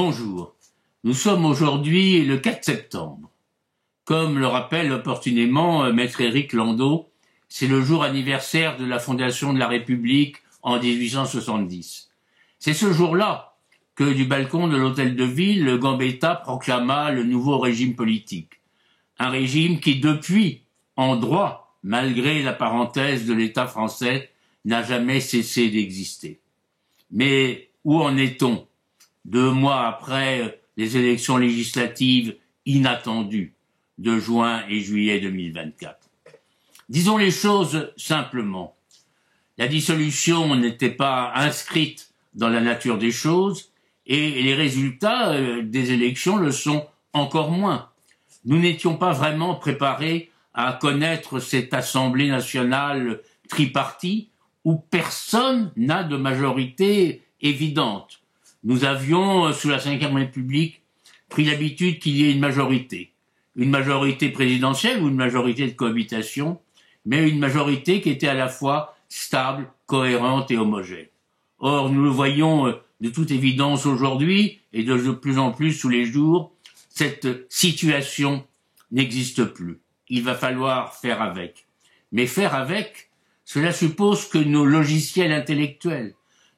Bonjour, nous sommes aujourd'hui le 4 septembre. Comme le rappelle opportunément maître Éric Landau, c'est le jour anniversaire de la fondation de la République en 1870. C'est ce jour-là que du balcon de l'hôtel de ville, le Gambetta proclama le nouveau régime politique. Un régime qui depuis, en droit, malgré la parenthèse de l'État français, n'a jamais cessé d'exister. Mais où en est-on 2 mois après les élections législatives inattendues de juin et juillet 2024. Disons les choses simplement. La dissolution n'était pas inscrite dans la nature des choses et les résultats des élections le sont encore moins. Nous n'étions pas vraiment préparés à connaître cette Assemblée nationale tripartie où personne n'a de majorité évidente. Nous avions, sous la Ve République, pris l'habitude qu'il y ait une majorité présidentielle ou une majorité de cohabitation, mais une majorité qui était à la fois stable, cohérente et homogène. Or, nous le voyons de toute évidence aujourd'hui, et de plus en plus tous les jours, cette situation n'existe plus. Il va falloir faire avec. Mais faire avec, cela suppose que nos logiciels intellectuels,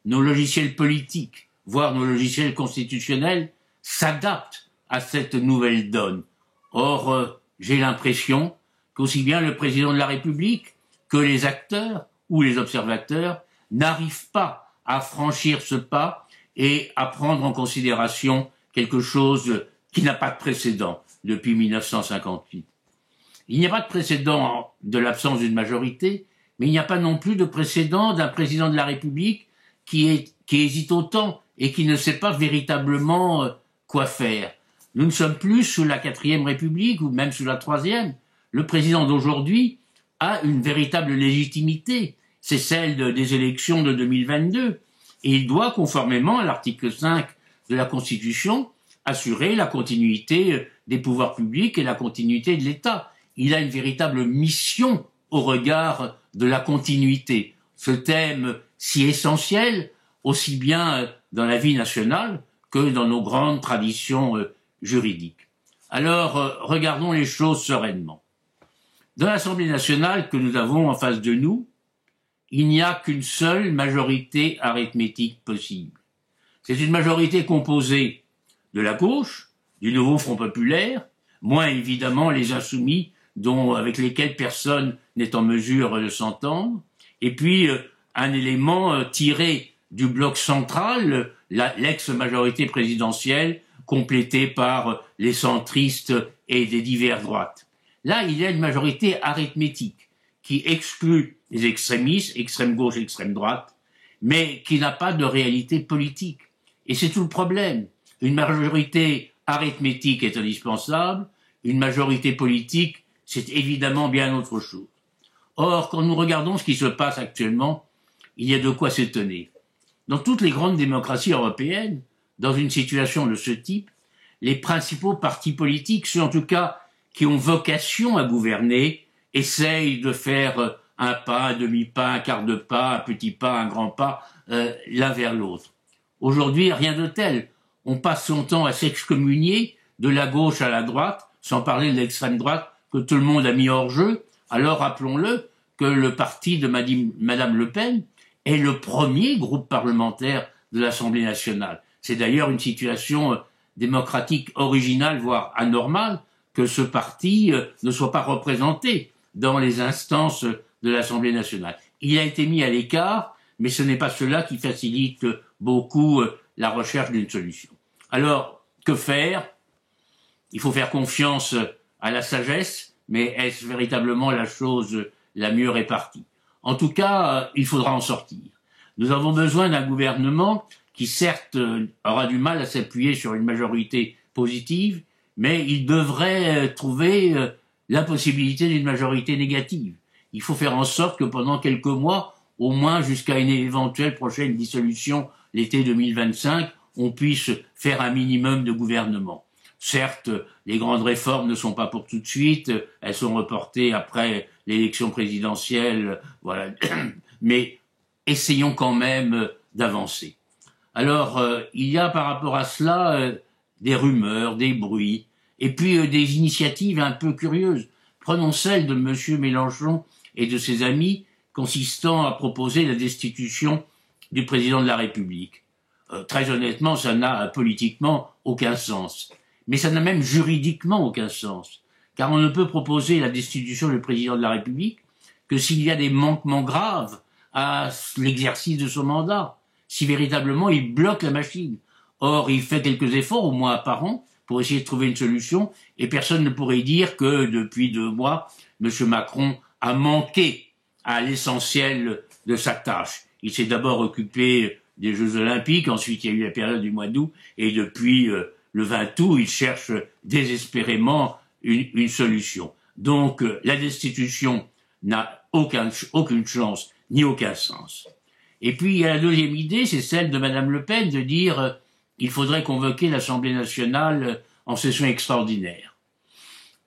nos logiciels politiques, voire nos logiciels constitutionnels, s'adaptent à cette nouvelle donne. Or, j'ai l'impression qu'aussi bien le président de la République que les acteurs ou les observateurs n'arrivent pas à franchir ce pas et à prendre en considération quelque chose qui n'a pas de précédent depuis 1958. Il n'y a pas de précédent de l'absence d'une majorité, mais il n'y a pas non plus de précédent d'un président de la République qui hésite autant et qui ne sait pas véritablement quoi faire. Nous ne sommes plus sous la 4e République ou même sous la 3e. Le président d'aujourd'hui a une véritable légitimité. C'est celle des élections de 2022. Et il doit, conformément à l'article 5 de la Constitution, assurer la continuité des pouvoirs publics et la continuité de l'État. Il a une véritable mission au regard de la continuité. Ce thème si essentiel, aussi bien dans la vie nationale que dans nos grandes traditions juridiques. Alors, regardons les choses sereinement. Dans l'Assemblée nationale que nous avons en face de nous, il n'y a qu'une seule majorité arithmétique possible. C'est une majorité composée de la gauche, du nouveau Front populaire, moins évidemment les insoumis avec lesquels personne n'est en mesure de s'entendre, et puis un élément tiré du bloc central, l'ex-majorité présidentielle, complétée par les centristes et des diverses droites. Là, il y a une majorité arithmétique qui exclut les extrémistes, extrême gauche, extrême droite, mais qui n'a pas de réalité politique. Et c'est tout le problème. Une majorité arithmétique est indispensable, une majorité politique, c'est évidemment bien autre chose. Or, quand nous regardons ce qui se passe actuellement, il y a de quoi s'étonner. Dans toutes les grandes démocraties européennes, dans une situation de ce type, les principaux partis politiques, ceux en tout cas qui ont vocation à gouverner, essayent de faire un pas, un demi-pas, un quart de pas, un petit pas, un grand pas, l'un vers l'autre. Aujourd'hui, rien de tel. On passe son temps à s'excommunier de la gauche à la droite, sans parler de l'extrême droite que tout le monde a mis hors jeu. Alors rappelons-le que le parti de Madame Le Pen est le premier groupe parlementaire de l'Assemblée nationale. C'est d'ailleurs une situation démocratique originale, voire anormale, que ce parti ne soit pas représenté dans les instances de l'Assemblée nationale. Il a été mis à l'écart, mais ce n'est pas cela qui facilite beaucoup la recherche d'une solution. Alors, que faire? Il faut faire confiance à la sagesse, mais est-ce véritablement la chose la mieux répartie? En tout cas, il faudra en sortir. Nous avons besoin d'un gouvernement qui, certes, aura du mal à s'appuyer sur une majorité positive, mais il devrait trouver la possibilité d'une majorité négative. Il faut faire en sorte que pendant quelques mois, au moins jusqu'à une éventuelle prochaine dissolution l'été 2025, on puisse faire un minimum de gouvernement. Certes, les grandes réformes ne sont pas pour tout de suite, elles sont reportées après l'élection présidentielle, voilà. Mais essayons quand même d'avancer. Alors, il y a par rapport à cela des rumeurs, des bruits, et puis des initiatives un peu curieuses. Prenons celle de M. Mélenchon et de ses amis consistant à proposer la destitution du président de la République. Très honnêtement, ça n'a politiquement aucun sens. Mais ça n'a même juridiquement aucun sens. Car on ne peut proposer la destitution du président de la République que s'il y a des manquements graves à l'exercice de son mandat, si véritablement il bloque la machine. Or, il fait quelques efforts, au moins apparents, pour essayer de trouver une solution, et personne ne pourrait dire que depuis 2 mois, M. Macron a manqué à l'essentiel de sa tâche. Il s'est d'abord occupé des Jeux Olympiques, ensuite il y a eu la période du mois d'août, et depuis le 20 août, il cherche désespérément une solution. Donc, la destitution n'a aucune chance, ni aucun sens. Et puis, il y a la deuxième idée, c'est celle de Mme Le Pen, de dire il faudrait convoquer l'Assemblée nationale en session extraordinaire.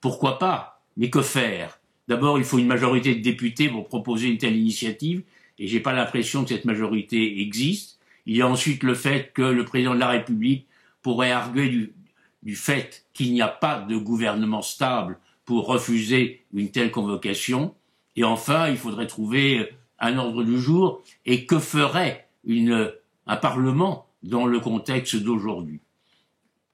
Pourquoi pas? Mais que faire? D'abord, il faut une majorité de députés pour proposer une telle initiative, et j'ai pas l'impression que cette majorité existe. Il y a ensuite le fait que le président de la République pourrait arguer du fait qu'il n'y a pas de gouvernement stable pour refuser une telle convocation. Et enfin, il faudrait trouver un ordre du jour, et que ferait un Parlement dans le contexte d'aujourd'hui.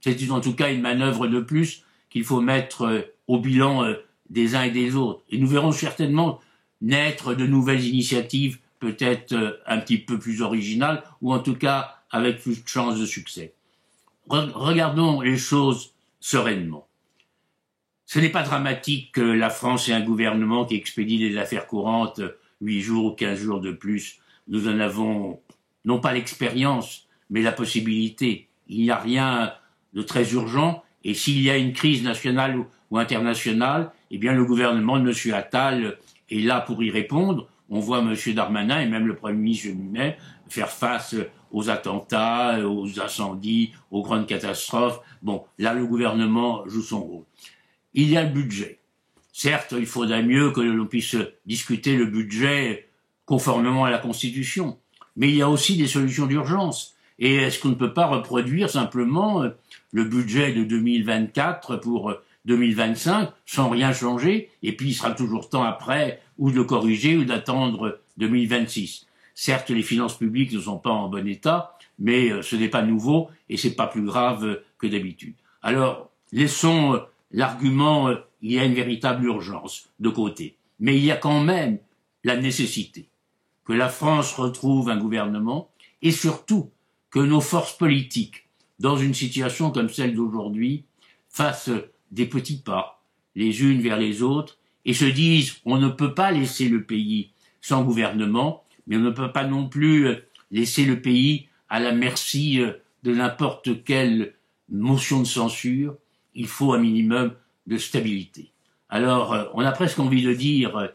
C'est en tout cas une manœuvre de plus qu'il faut mettre au bilan des uns et des autres. Et nous verrons certainement naître de nouvelles initiatives, peut-être un petit peu plus originales, ou en tout cas avec plus de chances de succès. Regardons les choses sereinement. Ce n'est pas dramatique que la France ait un gouvernement qui expédie des affaires courantes 8 jours ou 15 jours de plus. Nous en avons non pas l'expérience, mais la possibilité. Il n'y a rien de très urgent, et s'il y a une crise nationale ou internationale, eh bien le gouvernement de M. Attal est là pour y répondre. On voit M. Darmanin et même le Premier ministre lui-même faire face aux attentats, aux incendies, aux grandes catastrophes. Bon, là le gouvernement joue son rôle. Il y a le budget. Certes, il faudrait mieux que l'on puisse discuter le budget conformément à la Constitution, mais il y a aussi des solutions d'urgence. Et est-ce qu'on ne peut pas reproduire simplement le budget de 2024 pour 2025 sans rien changer, et puis il sera toujours temps après ou de le corriger ou d'attendre 2026. Certes, les finances publiques ne sont pas en bon état, mais ce n'est pas nouveau et c'est pas plus grave que d'habitude. Alors, laissons l'argument il y a une véritable urgence de côté. Mais il y a quand même la nécessité que la France retrouve un gouvernement et surtout que nos forces politiques, dans une situation comme celle d'aujourd'hui, fassent des petits pas, les unes vers les autres, et se disent on ne peut pas laisser le pays sans gouvernement, mais on ne peut pas non plus laisser le pays à la merci de n'importe quelle motion de censure. Il faut un minimum de stabilité. Alors, on a presque envie de dire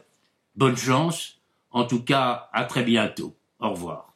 bonne chance, en tout cas à très bientôt. Au revoir.